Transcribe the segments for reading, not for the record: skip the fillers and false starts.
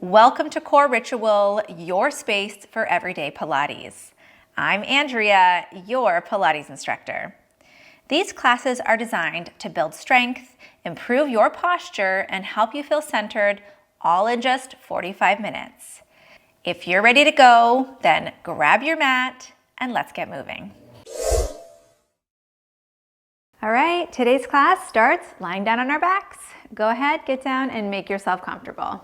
Welcome to Core Ritual, your space for everyday Pilates. I'm Andrea, your Pilates instructor. These classes are designed to build strength, improve your posture, and help you feel centered, all in just 45 minutes. If you're ready to go, then grab your mat and let's get moving. All right, today's class starts lying down on our backs. Go ahead, get down and make yourself comfortable.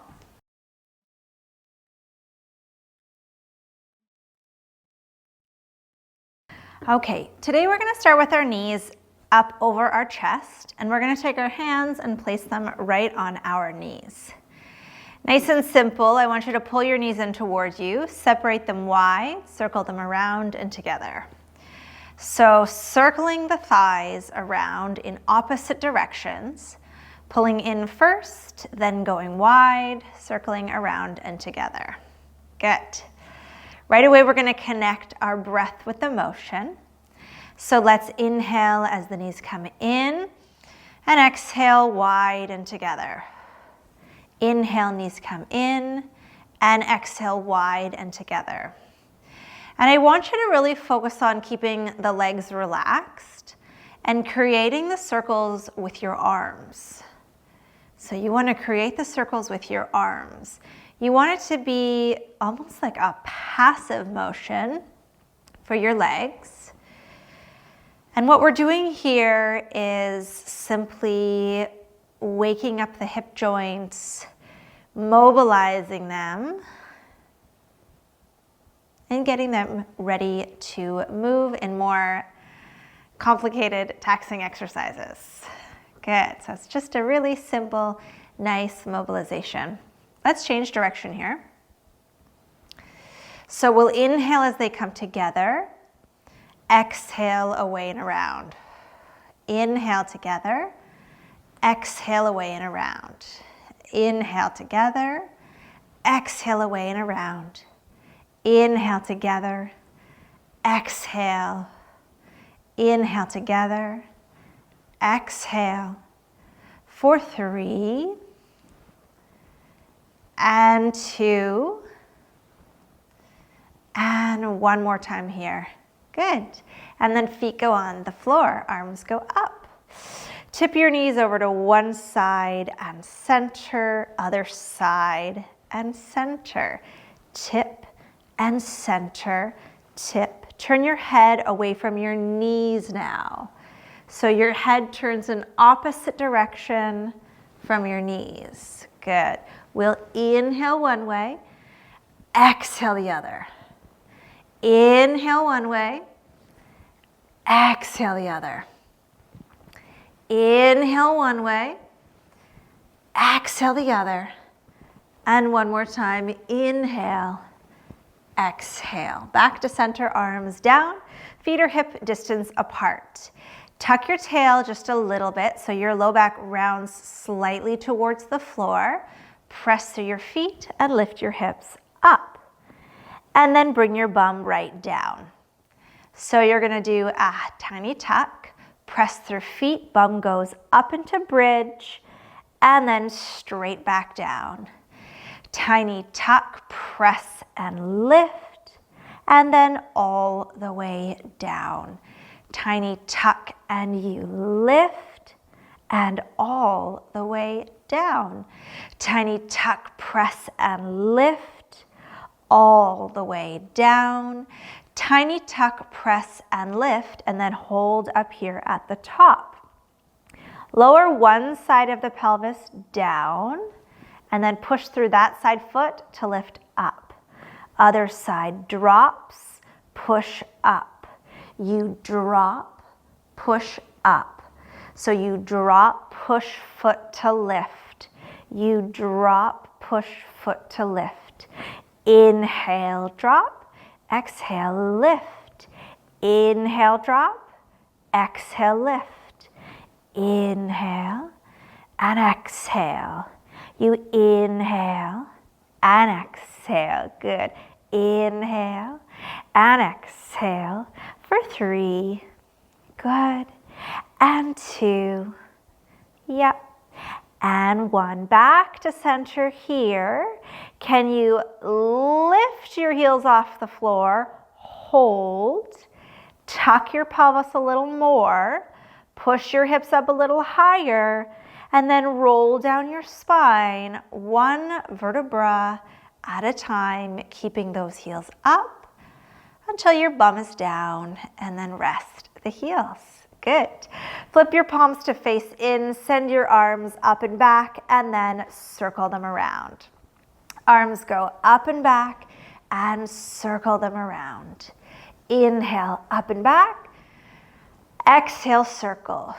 Okay, today we're going to start with our knees up over our chest, and we're going to take our hands and place them right on our knees. Nice and simple. I want you to pull your knees in towards you, separate them wide, circle them around and together. So circling the thighs around in opposite directions, pulling in first, then going wide, circling around and together. Good. Right away, we're going to connect our breath with the motion. So let's inhale as the knees come in and exhale wide and together. Inhale, knees come in and exhale wide and together. And I want you to really focus on keeping the legs relaxed and creating the circles with your arms. So you want to create the circles with your arms. You want it to be almost like a passive motion for your legs. And what we're doing here is simply waking up the hip joints, mobilizing them, and getting them ready to move in more complicated, taxing exercises. Good. So it's just a really simple, nice mobilization. Let's change direction here. So we'll inhale as they come together. Exhale away and around. Inhale together. Exhale away and around. Inhale together. Exhale away and around. Inhale together. Exhale. Inhale together. Exhale. For 3. And 2, and 1 more time here. Good. And then feet go on the floor, arms go up. Tip your knees over to one side and center, other side and center. Tip and center, tip. Turn your head away from your knees now. So your head turns in opposite direction from your knees. Good. We'll inhale one way, exhale the other. Inhale one way, exhale the other. Inhale one way, exhale the other. And one more time, inhale, exhale. Back to center, arms down, feet are hip distance apart. Tuck your tail just a little bit so your low back rounds slightly towards the floor. Press through your feet and lift your hips up. And then bring your bum right down. So you're going to do a tiny tuck, press through feet, bum goes up into bridge, and then straight back down. Tiny tuck, press and lift, and then all the way down. Tiny tuck and you lift, and all the way down. Tiny tuck, press and lift, all the way down. Tiny tuck, press and lift, and then hold up here at the top. Lower one side of the pelvis down, and then push through that side foot to lift up. Other side drops, push up. You drop, push up. So you drop, push foot to lift. You drop, push foot to lift. Inhale, drop. Exhale, lift. Inhale, drop. Exhale, lift. Inhale and exhale. You inhale and exhale. Good. Inhale and exhale for 3. Good. And 2. Yep. and 1. Back to center here. Can you lift your heels off the floor? Hold. Tuck your pelvis a little more. Push your hips up a little higher. And then roll down your spine, 1 vertebra at a time, keeping those heels up until your bum is down, and then rest the heels. Good. Flip your palms to face in, send your arms up and back, and then circle them around. Arms go up and back, and circle them around. Inhale, up and back. Exhale, circle.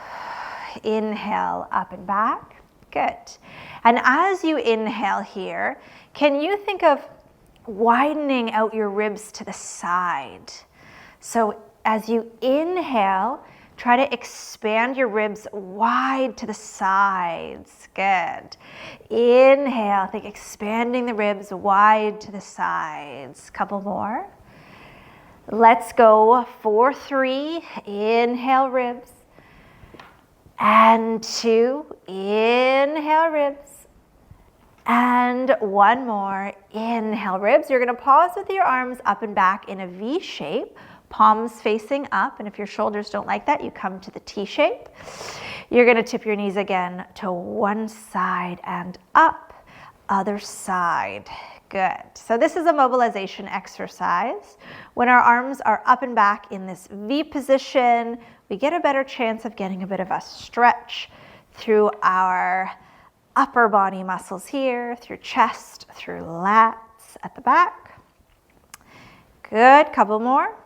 Inhale, up and back. Good. And as you inhale here, can you think of widening out your ribs to the side? So as you inhale, try to expand your ribs wide to the sides. Good. Inhale, think expanding the ribs wide to the sides. Couple more. Let's go for 3. Inhale, ribs. And 2. Inhale, ribs. And 1 more. Inhale, ribs. You're going to pause with your arms up and back in a V shape. Palms facing up, and if your shoulders don't like that, you come to the T shape. You're going to tip your knees again to one side and up, other side. Good. So this is a mobilization exercise. When our arms are up and back in this V position, we get a better chance of getting a bit of a stretch through our upper body muscles here, through chest, through lats at the back. Good. Couple more.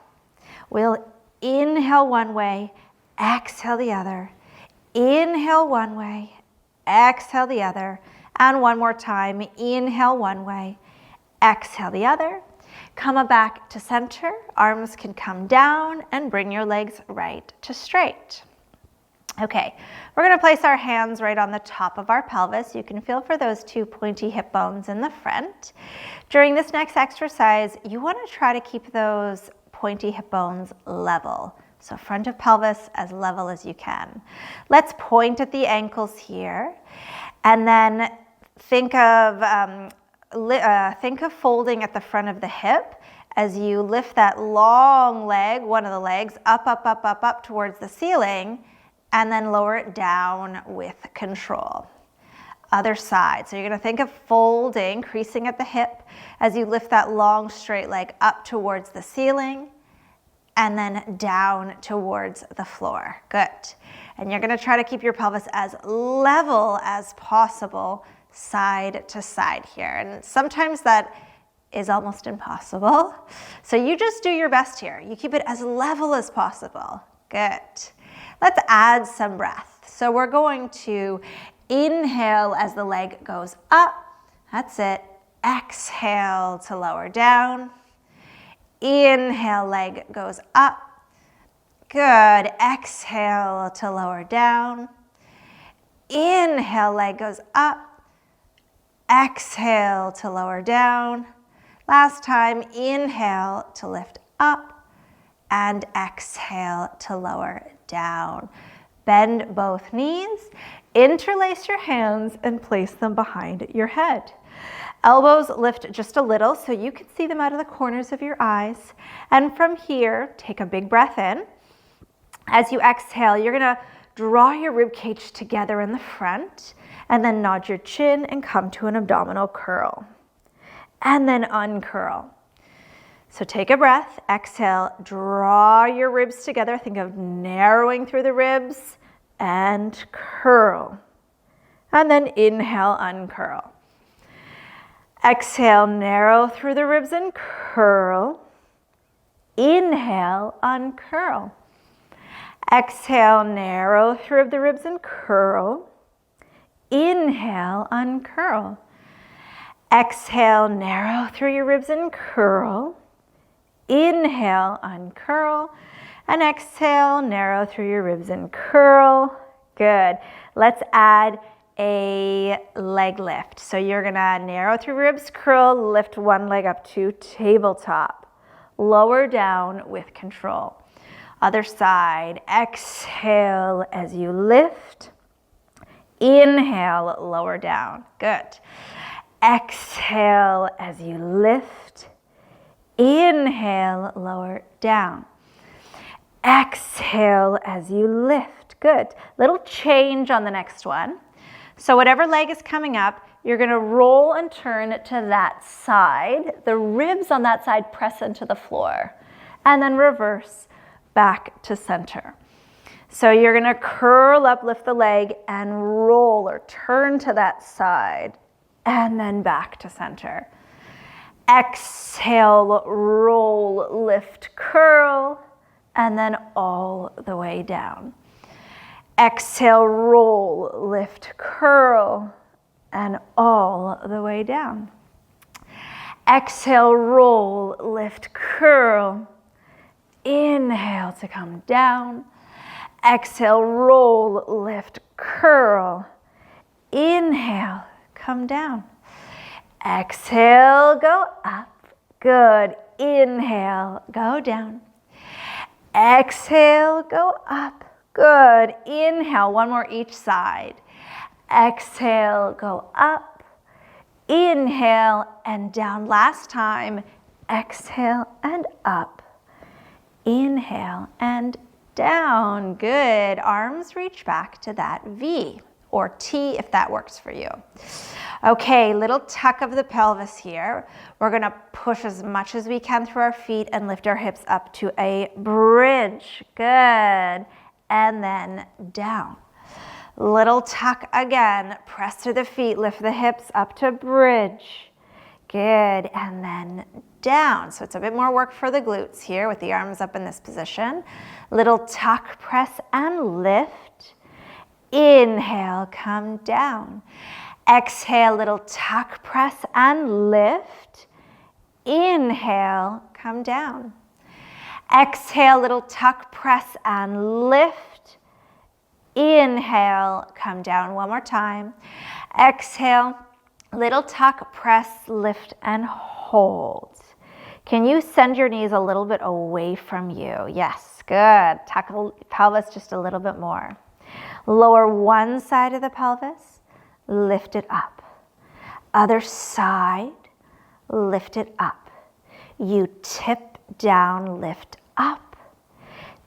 We'll inhale one way, exhale the other. Inhale one way, exhale the other. And one more time, inhale one way, exhale the other. Come back to center. Arms can come down and bring your legs right to straight. Okay, we're going to place our hands right on the top of our pelvis. You can feel for those 2 pointy hip bones in the front. During this next exercise, you want to try to keep those pointy hip bones level. So front of pelvis as level as you can. Let's point at the ankles here, and then think of folding at the front of the hip as you lift that long leg, one of the legs, up towards the ceiling, and then lower it down with control. Other side. So you're going to think of folding, creasing at the hip as you lift that long straight leg up towards the ceiling and then down towards the floor. Good. And you're going to try to keep your pelvis as level as possible, side to side here. And sometimes that is almost impossible. So you just do your best here. You keep it as level as possible. Good. Let's add some breath. So we're going to inhale as the leg goes up. That's it. Exhale to lower down. Inhale, leg goes up. Good. Exhale to lower down. Inhale, leg goes up. Exhale to lower down. Last time, inhale to lift up and exhale to lower down. Bend both knees, interlace your hands and place them behind your head. Elbows lift just a little so you can see them out of the corners of your eyes. And from here, take a big breath in. As you exhale, you're gonna draw your rib cage together in the front and then nod your chin and come to an abdominal curl. And then uncurl. So take a breath, exhale, draw your ribs together. Think of narrowing through the ribs and curl. And then inhale, uncurl. Exhale, narrow through the ribs and curl. Inhale, uncurl. Exhale, narrow through the ribs and curl. Inhale, uncurl. Exhale, narrow through your ribs and curl. Inhale, uncurl. And exhale, narrow through your ribs and curl. Good. Let's add a leg lift. So you're gonna narrow through ribs, curl, lift one leg up to tabletop. Lower down with control. Other side. Exhale as you lift. Inhale, lower down. Good. Exhale as you lift. Inhale, lower down. Exhale as you lift. Good. Little change on the next one. So whatever leg is coming up, you're going to roll and turn to that side. The ribs on that side press into the floor. And then reverse back to center. So you're going to curl up, lift the leg, and roll or turn to that side. And then back to center. Exhale, roll, lift, curl, and then all the way down. Exhale, roll, lift, curl, and all the way down. Exhale, roll, lift, curl. Inhale to come down. Exhale, roll, lift, curl. Inhale, come down. Exhale, go up. Good. Inhale, go down. Exhale, go up. Good. Inhale, one more each side. Exhale, go up. Inhale and down. Last time. Exhale and up. Inhale and down. Good. Arms reach back to that V or T if that works for you. Okay, little tuck of the pelvis here. We're gonna push as much as we can through our feet and lift our hips up to a bridge. Good. And then down. Little tuck again. Press through the feet, lift the hips up to bridge. Good. And then down. So it's a bit more work for the glutes here with the arms up in this position. Little tuck, press and lift. Inhale, come down. Exhale, little tuck, press and lift. Inhale, come down. Exhale, little tuck, press and lift. Inhale, come down. One more time. Exhale, little tuck, press, lift, and hold. Can you send your knees a little bit away from you? Yes, good. Tuck the pelvis just a little bit more. Lower one side of the pelvis, lift it up. Other side, lift it up. You tip down, lift up.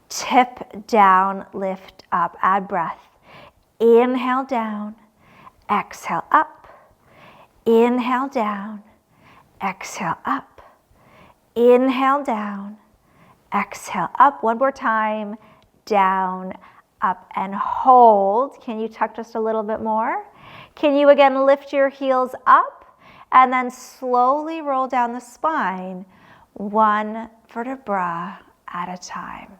Tip down, lift up. Add breath. Inhale down, exhale up. Inhale down, exhale up. Inhale down, exhale up. One more time. Down, up, and hold. Can you tuck just a little bit more? Can you again lift your heels up and then slowly roll down the spine, one vertebra at a time.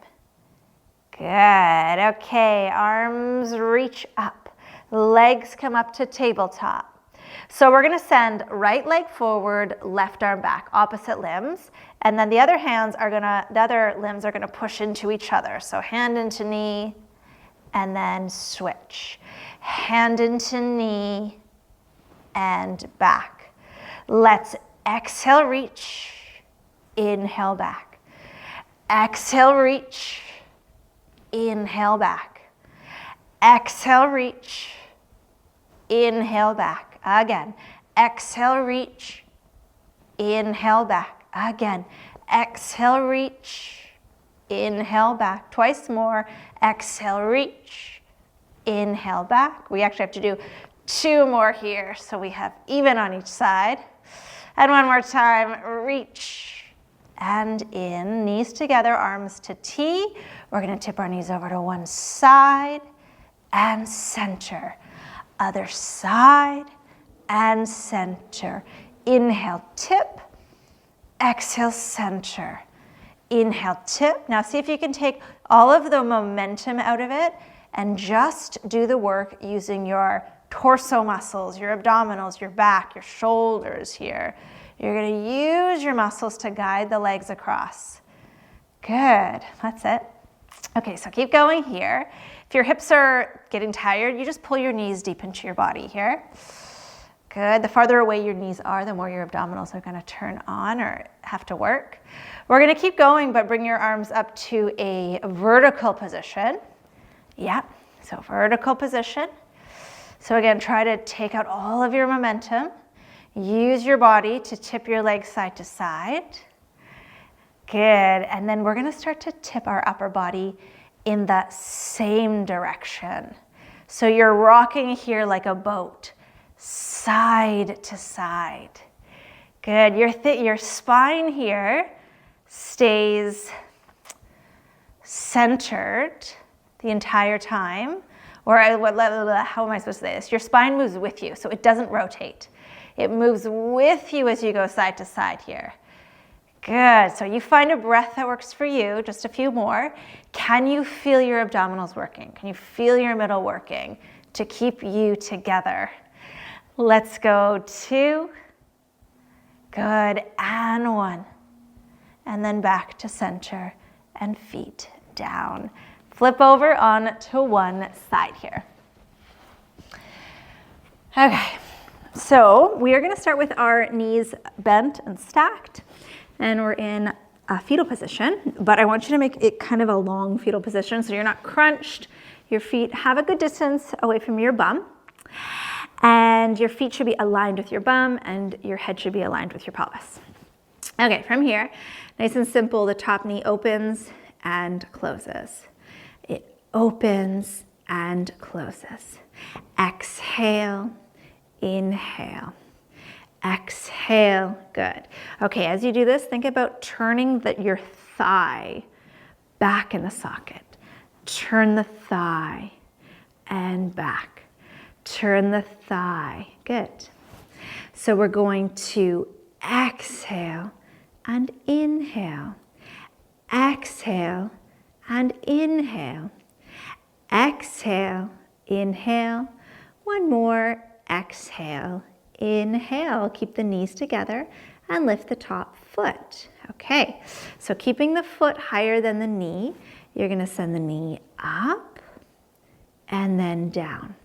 Good. Okay, arms reach up, legs come up to tabletop. So we're gonna send right leg forward, left arm back, opposite limbs, and then the other limbs are gonna push into each other. So hand into knee, and then switch. Hand into knee, and back. Let's exhale, reach, inhale back. Exhale, reach, inhale back. Exhale, reach, inhale back. Again, exhale, reach, inhale back. Again, exhale, reach, inhale back. Twice more, exhale, reach, inhale back. We actually have to do 2 more here, so we have even on each side. And one more time, reach and in, knees together, arms to T. We're gonna tip our knees over to one side and center. Other side and center. Inhale, tip. Exhale, center. Inhale, tip. Now see if you can take all of the momentum out of it and just do the work using your torso muscles, your abdominals, your back, your shoulders here. You're gonna use your muscles to guide the legs across. Good, that's it. Okay, so keep going here. If your hips are getting tired, you just pull your knees deep into your body here. Good, the farther away your knees are, the more your abdominals are gonna turn on or have to work. We're gonna keep going, but bring your arms up to a vertical position. Yeah, so vertical position. So again, try to take out all of your momentum. Use your body to tip your legs side to side. Good, and then we're gonna start to tip our upper body in that same direction. So you're rocking here like a boat, side to side. Good, your spine here stays centered the entire time. Or how am I supposed to say this? Your spine moves with you, so it doesn't rotate. It moves with you as you go side to side here. Good, so you find a breath that works for you, just a few more. Can you feel your abdominals working? Can you feel your middle working to keep you together? Let's go 2. Good, and 1. And then back to center and feet down. Flip over on to one side here. Okay, so we are gonna start with our knees bent and stacked, and we're in a fetal position, but I want you to make it kind of a long fetal position so you're not crunched. Your feet have a good distance away from your bum, and your feet should be aligned with your bum, and your head should be aligned with your pelvis. Okay, from here, nice and simple, the top knee opens and closes. It opens and closes. Exhale, inhale. Exhale, good. Okay, as you do this, think about turning your thigh back in the socket. Turn the thigh and back. Turn the thigh, good. So we're going to exhale and inhale. Exhale and inhale. Exhale, inhale. One more, exhale, inhale. Keep the knees together and lift the top foot. Okay, so keeping the foot higher than the knee, you're gonna send the knee up and then down.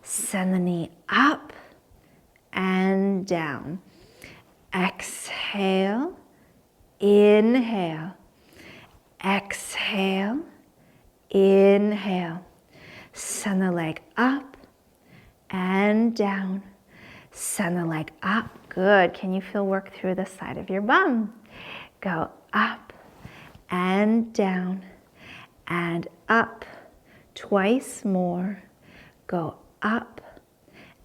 Send the knee up and down. Exhale, inhale. Exhale, inhale. Send the leg up and down. Send the leg up. Good. Can you feel work through the side of your bum? Go up and down and up. Twice more. Go up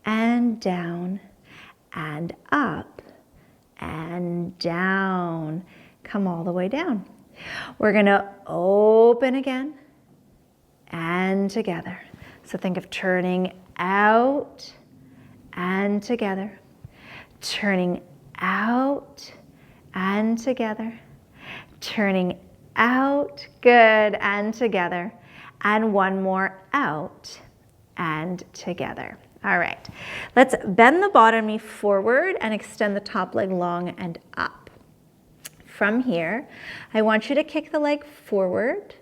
and down and up and down. Come all the way down. We're gonna open again and together. So think of turning out and together. Turning out and together. Turning out, good, and together. And one more, out and together. All right, let's bend the bottom knee forward and extend the top leg long and up. From here, I want you to kick the leg forward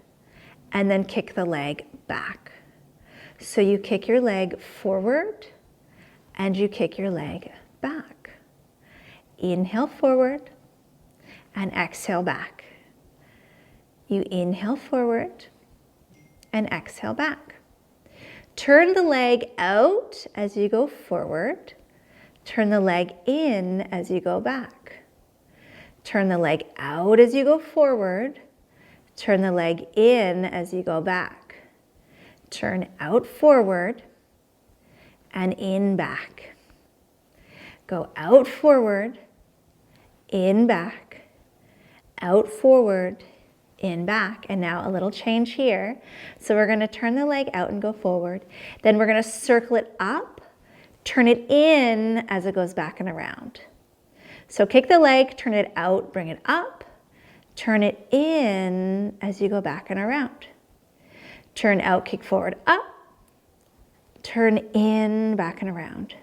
and then kick the leg back. So you kick your leg forward and you kick your leg back. Inhale forward and exhale back. You inhale forward and exhale back. Turn the leg out as you go forward. Turn the leg in as you go back. Turn the leg out as you go forward. Turn the leg in as you go back. Turn out forward and in back. Go out forward, in back, out forward, in back. And now a little change here. So we're going to turn the leg out and go forward. Then we're going to circle it up, turn it in as it goes back and around. So kick the leg, turn it out, bring it up, turn it in as you go back and around. Turn out, kick forward, up, turn in, back and around.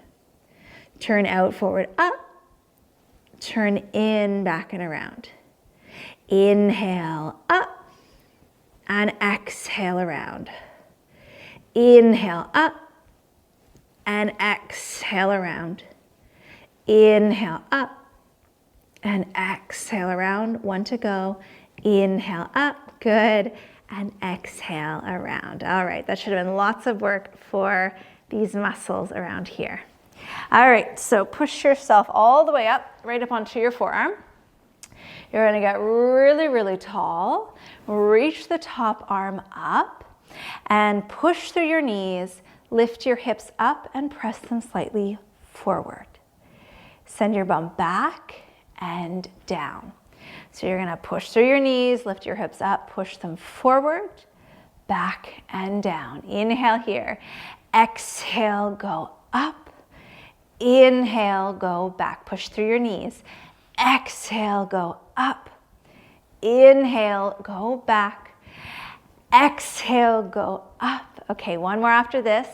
Turn out, forward, up, turn in, back and around. Inhale, up, and exhale around. Inhale, up, and exhale around. Inhale, up, and exhale around. One to go. Inhale up, good, and exhale around. All right, that should have been lots of work for these muscles around here. All right, so push yourself all the way up, right up onto your forearm. You're gonna get really, really tall. Reach the top arm up and push through your knees. Lift your hips up and press them slightly forward. Send your bum back and down. So you're gonna push through your knees, lift your hips up, push them forward, back and down. Inhale here. Exhale, go up. Inhale, go back. Push through your knees. Exhale, go up. Inhale, go back. Exhale, go up. Okay, one more after this.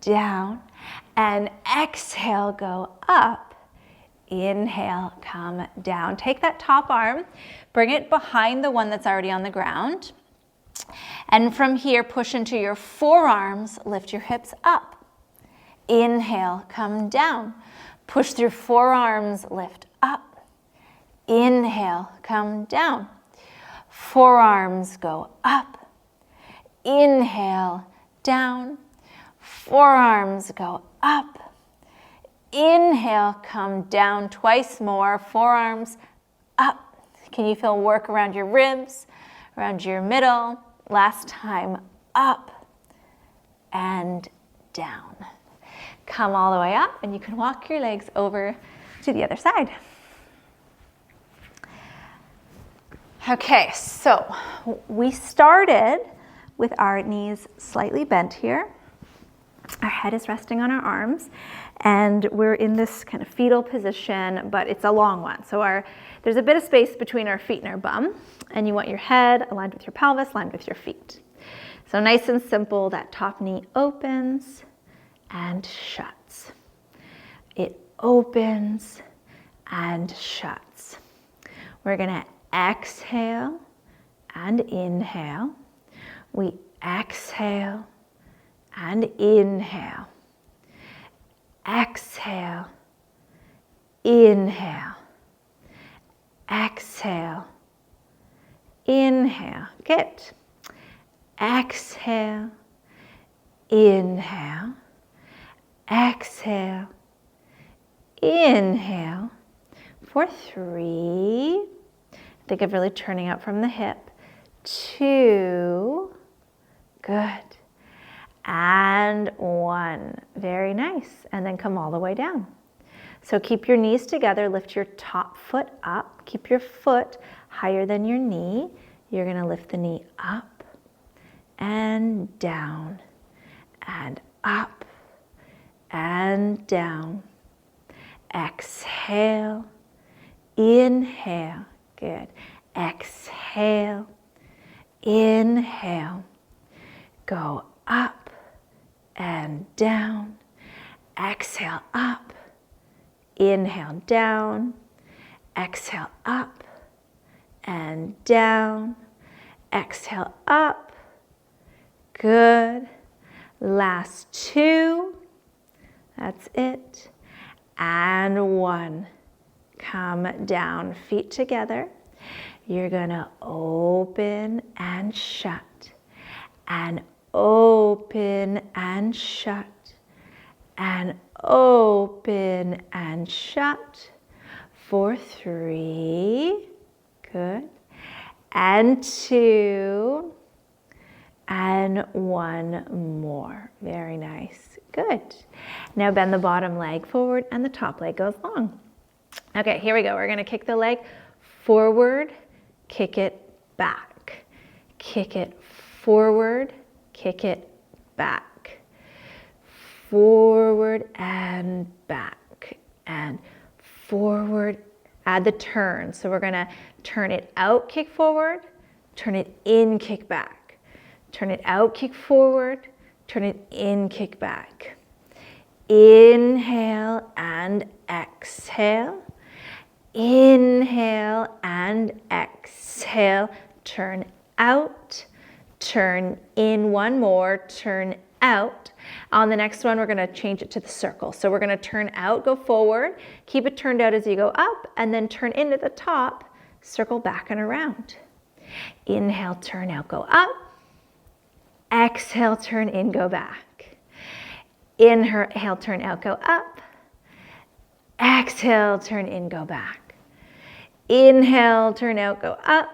Down. And exhale, go up. Inhale, come down. Take that top arm, bring it behind the one that's already on the ground. And from here, push into your forearms, lift your hips up. Inhale, come down. Push through forearms, lift up. Inhale, come down. Forearms go up. Inhale, down. Forearms go up. Inhale, come down. Twice more. Forearms up. Can you feel work around your ribs, around your middle? Last time, up and down. Come all the way up, and you can walk your legs over to the other side. Okay, so we started with our knees slightly bent here. Our head is resting on our arms, and we're in this kind of fetal position, but it's a long one. So there's a bit of space between our feet and our bum, and you want your head aligned with your pelvis, aligned with your feet. So nice and simple, that top knee opens and shuts. It opens and shuts. We're gonna exhale and inhale. We exhale and inhale. Exhale, inhale. Exhale, inhale. Good. Exhale, inhale. Exhale, inhale. For 3. Think of really turning out from the hip. 2. Good. And 1. Very nice. And then come all the way down. So keep your knees together. Lift your top foot up. Keep your foot higher than your knee. You're going to lift the knee up and down and up and down. Exhale. Inhale. Good. Exhale. Inhale. Go up and down. Exhale up. Inhale down. Exhale up and down. Exhale up. Good. Last 2. That's it. And 1. Come down, feet together. You're gonna open and shut. And open and shut. And open and shut. For 3. Good. And 2. And 1 more. Very nice. Good. Now bend the bottom leg forward and the top leg goes long. Okay, here we go. We're going to kick the leg forward, kick it back. Kick it forward, kick it back. Forward and back. And forward. Add the turn. So we're going to turn it out, kick forward, turn it in, kick back. Turn it out, kick forward, turn it in, kick back. Inhale and exhale. Inhale and exhale. Turn out, turn in. 1 more, turn out. On the next one, we're going to change it to the circle. So we're going to turn out, go forward, keep it turned out as you go up, and then turn in at the top, circle back and around. Inhale, turn out, go up. Exhale, turn in, go back. Inhale, turn out, go up. Exhale, turn in, go back. Inhale, turn out, go up.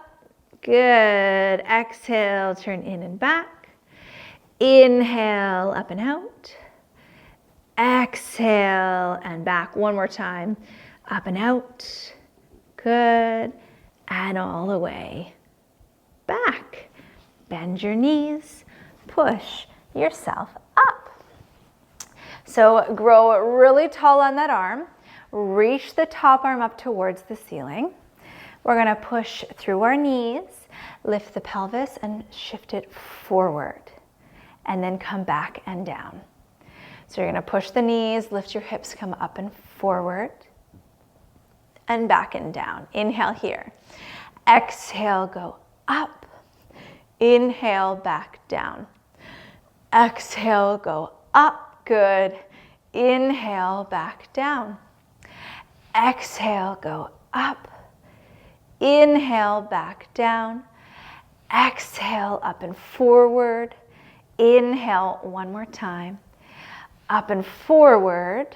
Good. Exhale, turn in and back. Inhale, up and out. Exhale and back. One more time. Up and out. Good. And all the way back. Bend your knees. Push yourself up. So grow really tall on that arm. Reach the top arm up towards the ceiling. We're going to push through our knees, lift the pelvis and shift it forward, and then come back and down. So you're going to push the knees, lift your hips, come up and forward, and back and down. Inhale here. Exhale, go up. Inhale, back down. Exhale, go up. Good. Inhale, back down. Exhale, go up. Inhale, back down. Exhale, up and forward. Inhale, one more time. Up and forward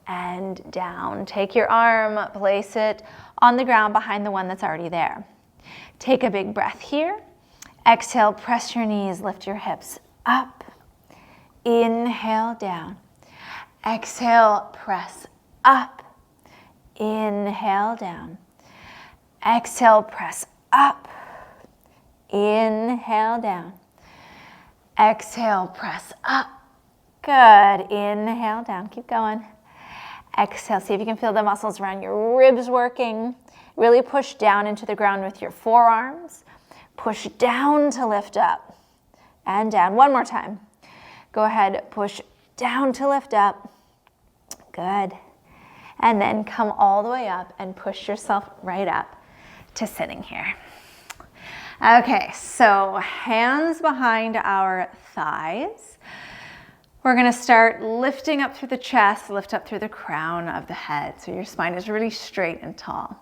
and down. Take your arm, place it on the ground behind the one that's already there. Take a big breath here. Exhale, press your knees, lift your hips up. Inhale, down. Exhale, press up. Inhale, down. Exhale, press up. Inhale, down. Exhale, press up. Good. Inhale, down. Keep going. Exhale. See if you can feel the muscles around your ribs working. Really push down into the ground with your forearms. Push down to lift up and down. One more time. Go ahead. Push down to lift up. Good. And then come all the way up and push yourself right up to sitting here. Okay, so hands behind our thighs. We're gonna start lifting up through the chest, lift up through the crown of the head. So your spine is really straight and tall.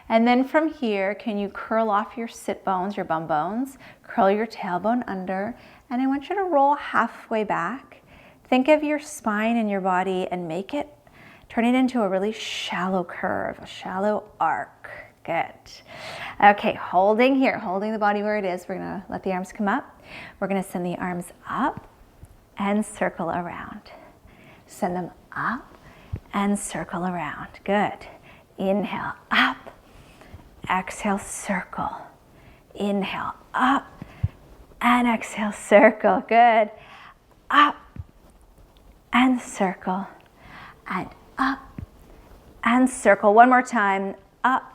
And then from here, can you curl off your sit bones, your bum bones, curl your tailbone under, and I want you to roll halfway back. Think of your spine and your body and turn it into a really shallow curve, a shallow arc. Good. Okay, holding here, holding the body where it is. We're gonna let the arms come up. We're gonna send the arms up and circle around. Send them up and circle around. Good. Inhale, up. Exhale, circle. Inhale, up. And exhale, circle. Good. Up and circle. And up and circle. One more time. Up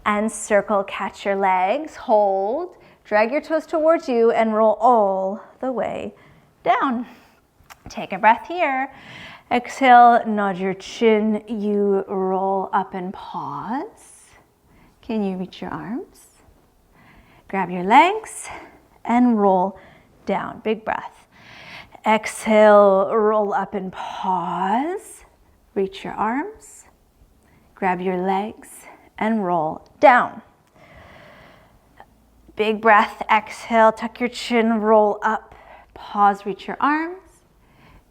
and circle. Catch your legs. Hold. Drag your toes towards you and roll all the way down. Take a breath here. Exhale, nod your chin. You roll up and pause. Can you reach your arms? Grab your legs and roll down. Big breath. Exhale, roll up and pause. Reach your arms. Grab your legs and roll down. Big breath. Exhale, tuck your chin, roll up. Pause, reach your arms.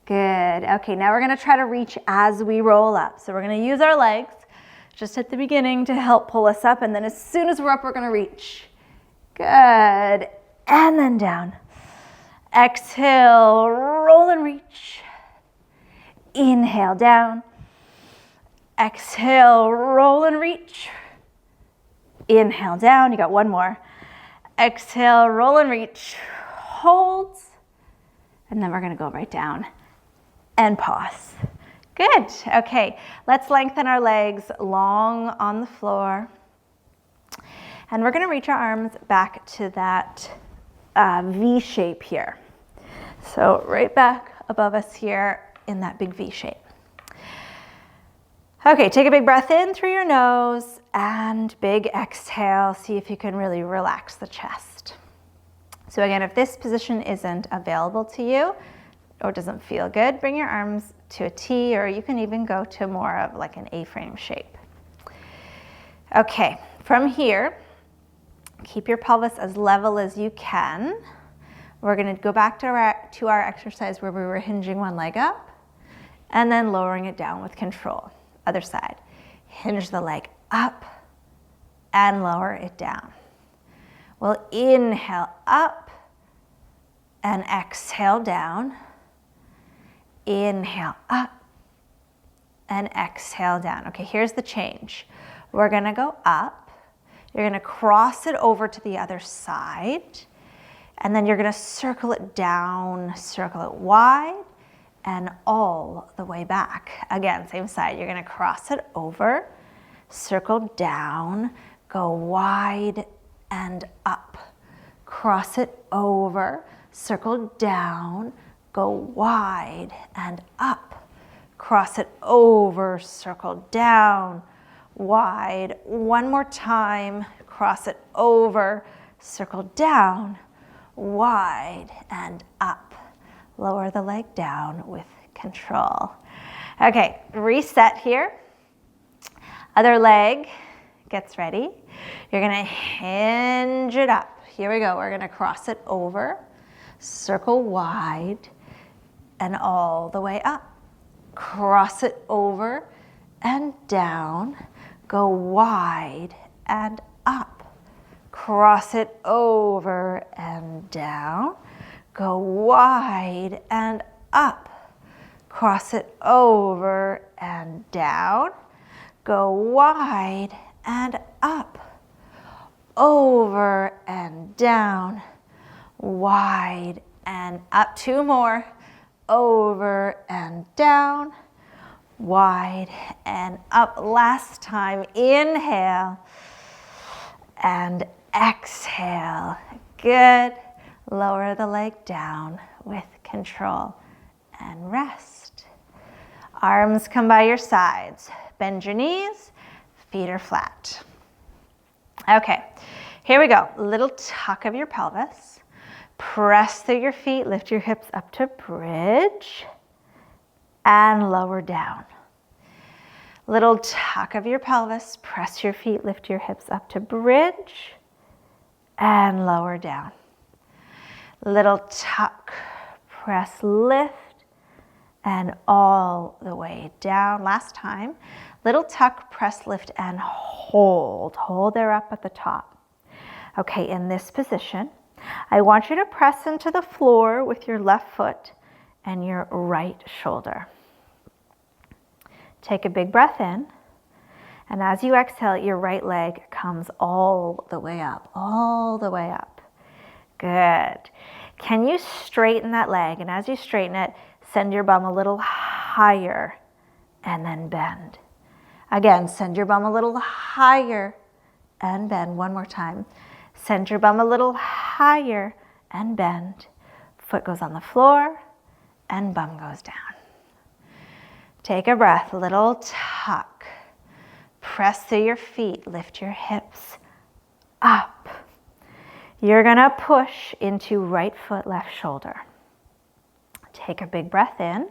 Good. Okay, now we're gonna try to reach as we roll up. So we're gonna use our legs just at the beginning to help pull us up, and then as soon as we're up, we're gonna reach. Good. And then down. Exhale, roll and reach. Inhale, down. Exhale, roll and reach. Inhale, down. You got one more. Exhale, roll and reach. Hold. And then we're gonna go right down and pause. Good. Okay, let's lengthen our legs long on the floor. And we're gonna reach our arms back to that V shape here. So right back above us here in that big V shape. Okay, take a big breath in through your nose and big exhale. See if you can really relax the chest. So again, if this position isn't available to you or doesn't feel good, bring your arms to a T, or you can even go to more of like an A-frame shape. Okay, from here, keep your pelvis as level as you can. We're gonna go back to our exercise where we were hinging one leg up and then lowering it down with control. Other side. Hinge the leg up and lower it down. We'll inhale up and exhale down. Inhale up and exhale down. Okay, here's the change. We're gonna go up. You're gonna cross it over to the other side. And then you're gonna circle it down, circle it wide, and all the way back. Again, same side. You're gonna cross it over, circle down, go wide and up. Cross it over, circle down, go wide and up. Cross it over, circle down, wide. One more time, cross it over, circle down, wide and up. Lower the leg down with control. Okay, reset here. Other leg gets ready. You're gonna hinge it up. Here we go. We're gonna cross it over, circle wide, and all the way up. Cross it over and down, go wide and up. Cross it over and down, go wide and up. Cross it over and down, go wide and up. Over and down, wide and up. Two more. Over and down, wide and up. Last time, inhale and exhale. Good. Lower the leg down with control and rest. Arms come by your sides. Bend your knees, feet are flat. Okay, here we go. Little tuck of your pelvis. Press through your feet, lift your hips up to bridge and lower down. Little tuck of your pelvis, press your feet, lift your hips up to bridge and lower down. Little tuck, press, lift, and all the way down. Last time, little tuck, press, lift, and hold. Hold there up at the top. Okay, in this position, I want you to press into the floor with your left foot and your right shoulder. Take a big breath in, and as you exhale, your right leg comes all the way up, all the way up. Good. Can you straighten that leg? And as you straighten it, send your bum a little higher and then bend. Again, send your bum a little higher and bend. One more time. Send your bum a little higher and bend. Foot goes on the floor and bum goes down. Take a breath, little tuck. Press through your feet, lift your hips up. You're gonna push into right foot, left shoulder. Take a big breath in.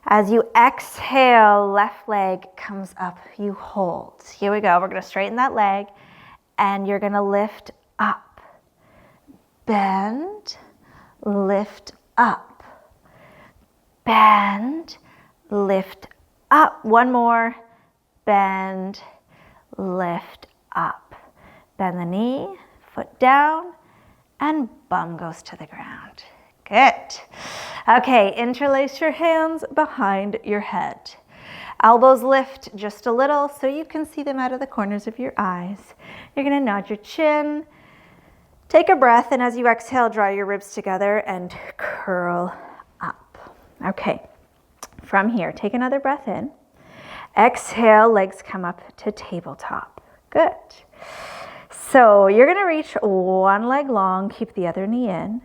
As you exhale, left leg comes up, you hold. Here we go, we're gonna straighten that leg and you're gonna lift up. Bend, lift up. Bend, lift up. One more. Bend, lift up. Bend the knee, foot down, and bum goes to the ground. Good. Okay, interlace your hands behind your head. Elbows lift just a little so you can see them out of the corners of your eyes. You're gonna nod your chin. Take a breath, and as you exhale, draw your ribs together and curl up. Okay, from here, take another breath in. Exhale, legs come up to tabletop. Good. So you're gonna reach one leg long, keep the other knee in,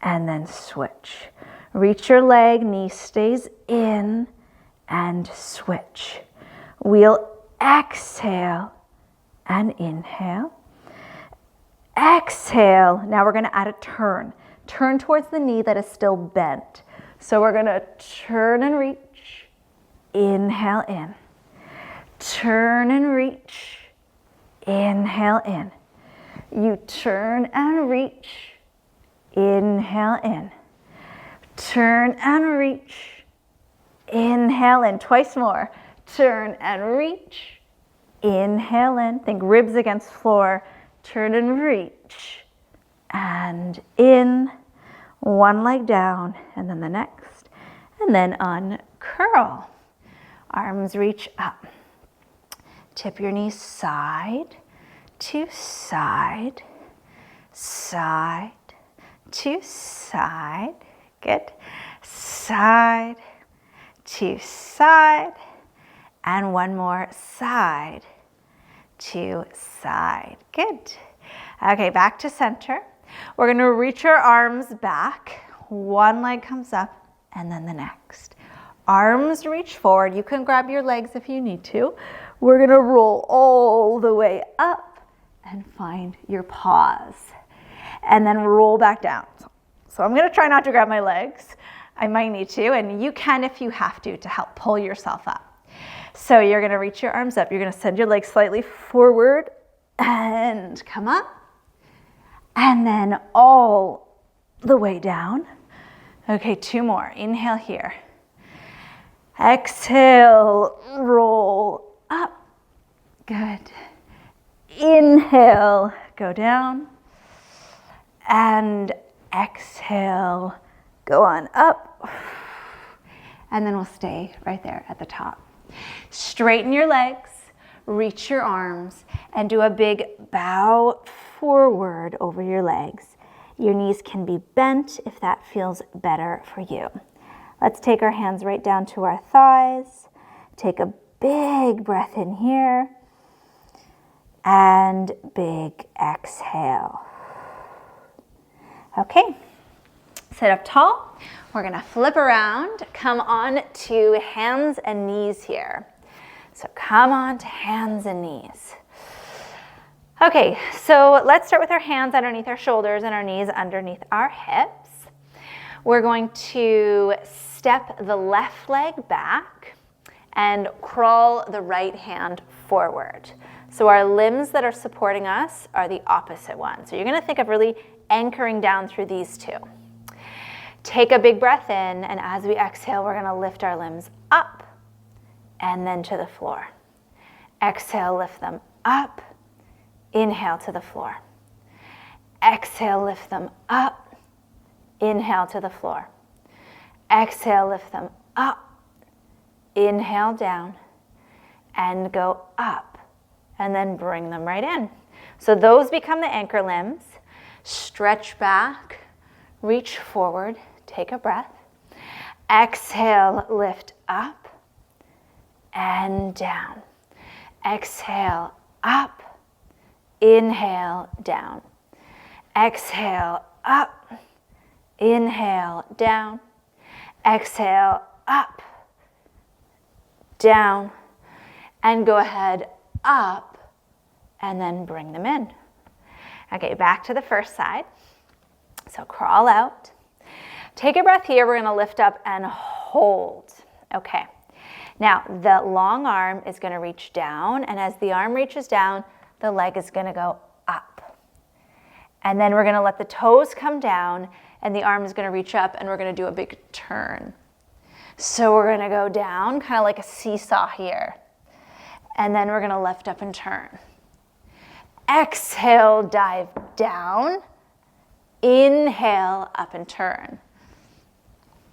and then switch. Reach your leg, knee stays in, and switch. We'll exhale and inhale. Exhale. Now we're gonna add a turn. Turn towards the knee that is still bent. So we're gonna turn and reach. Inhale in. Turn and reach. Inhale in. You turn and reach. Inhale in. Turn and reach. Inhale in. Twice more. Turn and reach. Inhale in. Think ribs against floor. Turn and reach. And in. One leg down and then the next. And then uncurl. Arms reach up. Tip your knees side to side. Side to side. Good. Side to side. And one more, side to side. Good. Okay, back to center. We're going to reach our arms back. One leg comes up and then the next. Arms reach forward. You can grab your legs if you need to. We're going to roll all the way up and find your pause. And then roll back down. So I'm going to try not to grab my legs. I might need to, and you can if you have to help pull yourself up. So you're going to reach your arms up. You're going to send your legs slightly forward and come up. And then all the way down. Okay, two more. Inhale here. Exhale, roll up. Good. Inhale, go down. And exhale, go on up. And then we'll stay right there at the top. Straighten your legs, reach your arms, and do a big bow forward over your legs. Your knees can be bent if that feels better for you. Let's take our hands right down to our thighs. Take a big breath in here. And big exhale. Okay, sit up tall. We're gonna flip around. Come on to hands and knees here. So come on to hands and knees. Okay, so let's start with our hands underneath our shoulders and our knees underneath our hips. We're going to step the left leg back and crawl the right hand forward. So our limbs that are supporting us are the opposite one. So you're going to think of really anchoring down through these two. Take a big breath in, and as we exhale, we're going to lift our limbs up and then to the floor. Exhale, lift them up. Inhale to the floor. Exhale, lift them up. Inhale to the floor. Exhale, lift them up. Inhale down and go up, and then bring them right in. So those become the anchor limbs. Stretch back, reach forward, take a breath. Exhale, lift up and down. Exhale, up. Inhale, down. Exhale, up. Inhale, down. Exhale, up, down, and go ahead, up, and then bring them in. Okay, back to the first side. So crawl out. Take a breath here. We're going to lift up and hold. Okay. Now, the long arm is going to reach down, and as the arm reaches down, the leg is going to go up. And then we're going to let the toes come down, and the arm is going to reach up, and we're going to do a big turn. So we're going to go down, kind of like a seesaw here. And then we're going to lift up and turn. Exhale, dive down. Inhale, up and turn.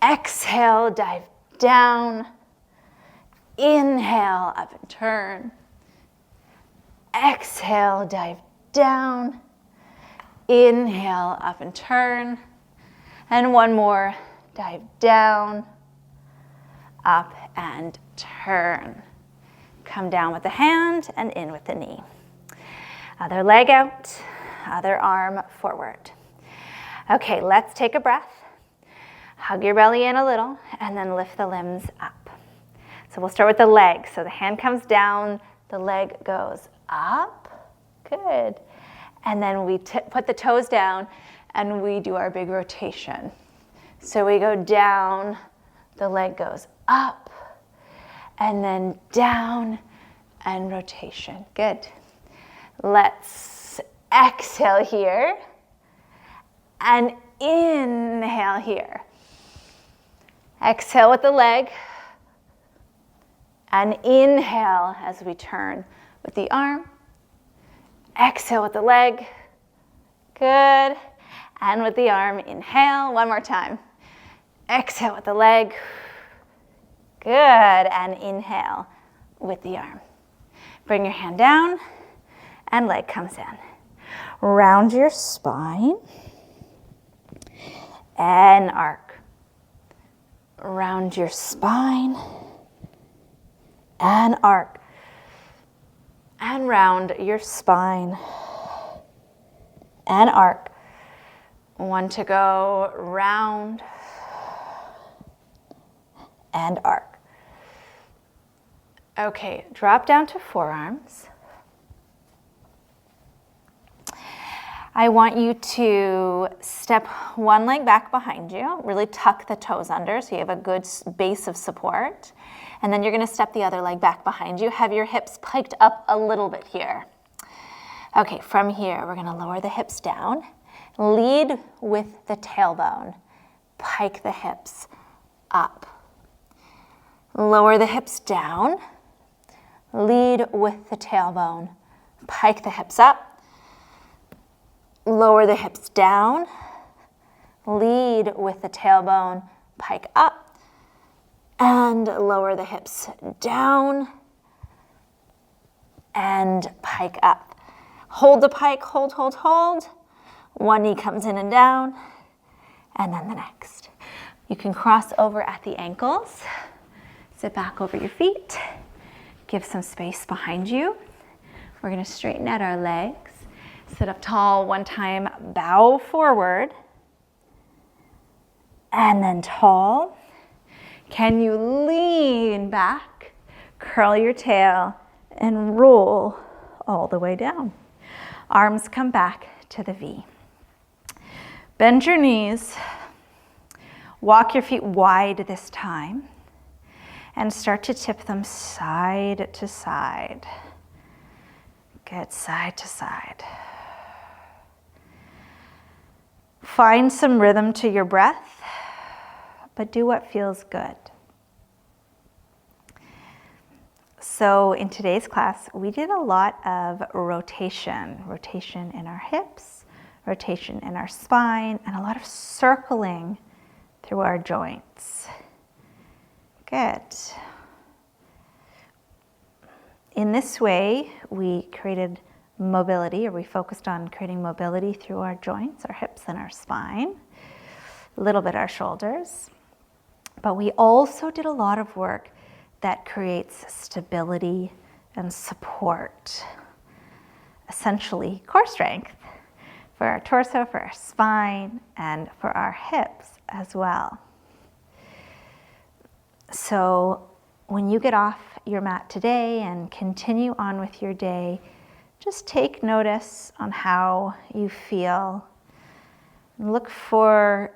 Exhale, dive down. Inhale, up and turn. Exhale, dive down. Inhale, up and turn. And one more, dive down, up and turn. Come down with the hand and in with the knee. Other leg out, other arm forward. Okay, let's take a breath. Hug your belly in a little and then lift the limbs up. So we'll start with the leg. So the hand comes down, the leg goes up. Good. And then we put the toes down and we do our big rotation. So we go down, the leg goes up, and then down and rotation. Good. Let's exhale here and inhale here. Exhale with the leg. And inhale as we turn with the arm. Exhale with the leg. Good. And with the arm, inhale. One more time. Exhale with the leg. Good. And inhale with the arm. Bring your hand down and leg comes in. Round your spine and arc. Round your spine and arc. And round your spine and arc. One to go, round and arc. Okay, drop down to forearms. I want you to step one leg back behind you, really tuck the toes under so you have a good base of support. And then you're gonna step the other leg back behind you. Have your hips piked up a little bit here. Okay, from here, we're gonna lower the hips down. Lead with the tailbone. Pike the hips up. Lower the hips down. Lead with the tailbone. Pike the hips up. Lower the hips down. Lead with the tailbone. Pike up. And lower the hips down. And pike up. Hold the pike, hold, hold, hold. One knee comes in and down. And then the next. You can cross over at the ankles. Sit back over your feet. Give some space behind you. We're gonna straighten out our legs. Sit up tall one time, bow forward. And then tall. Can you lean back, curl your tail, and roll all the way down? Arms come back to the V. Bend your knees. Walk your feet wide this time. And start to tip them side to side. Good, side to side. Find some rhythm to your breath, but do what feels good. So in today's class, we did a lot of rotation. Rotation in our hips, rotation in our spine, and a lot of circling through our joints. Good. In this way, we created mobility, or we focused on creating mobility through our joints, our hips and our spine, a little bit our shoulders. But we also did a lot of work that creates stability and support. Essentially, core strength for our torso, for our spine, and for our hips as well. So when you get off your mat today and continue on with your day, just take notice on how you feel. Look for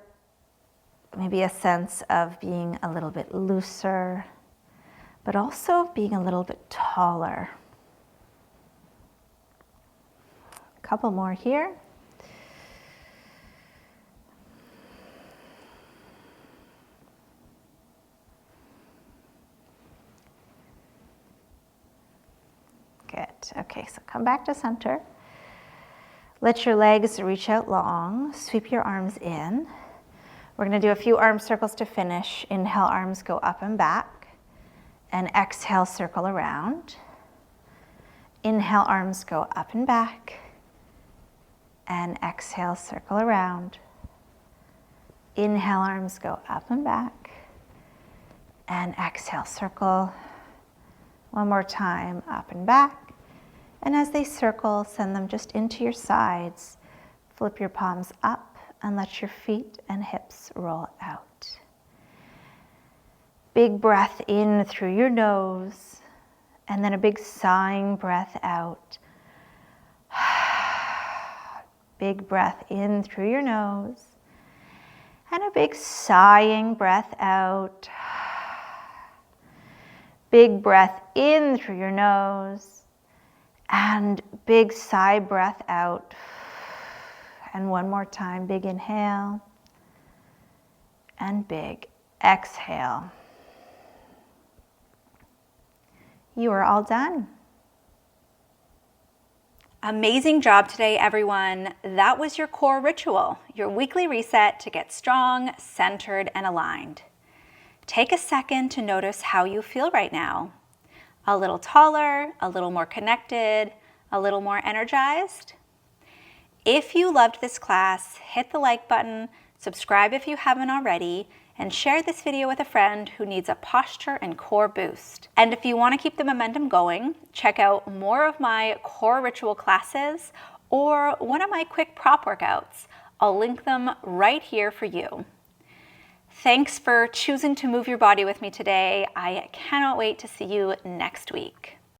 maybe a sense of being a little bit looser, but also being a little bit taller. A couple more here. Good. Okay, so come back to center. Let your legs reach out long. Sweep your arms in. We're going to do a few arm circles to finish. Inhale, arms go up and back. And exhale, circle around. Inhale, arms go up and back. And exhale, circle around. Inhale, arms go up and back. And exhale, circle. One more time, up and back. And as they circle, send them just into your sides. Flip your palms up and let your feet and hips roll out. Big breath in through your nose, and then a big sighing breath out. Big breath in through your nose, and a big sighing breath out. Big breath in through your nose, and big sigh breath out. And one more time, big inhale. and big. Exhale. You are all done. Amazing job today, everyone. That was your core ritual, your weekly reset to get strong, centered, and aligned. Take a second to notice how you feel right now. A little taller, a little more connected, a little more energized. If you loved this class, hit the like button, subscribe if you haven't already, and share this video with a friend who needs a posture and core boost. And if you want to keep the momentum going, check out more of my core ritual classes or one of my quick prop workouts. I'll link them right here for you. Thanks for choosing to move your body with me today. I cannot wait to see you next week.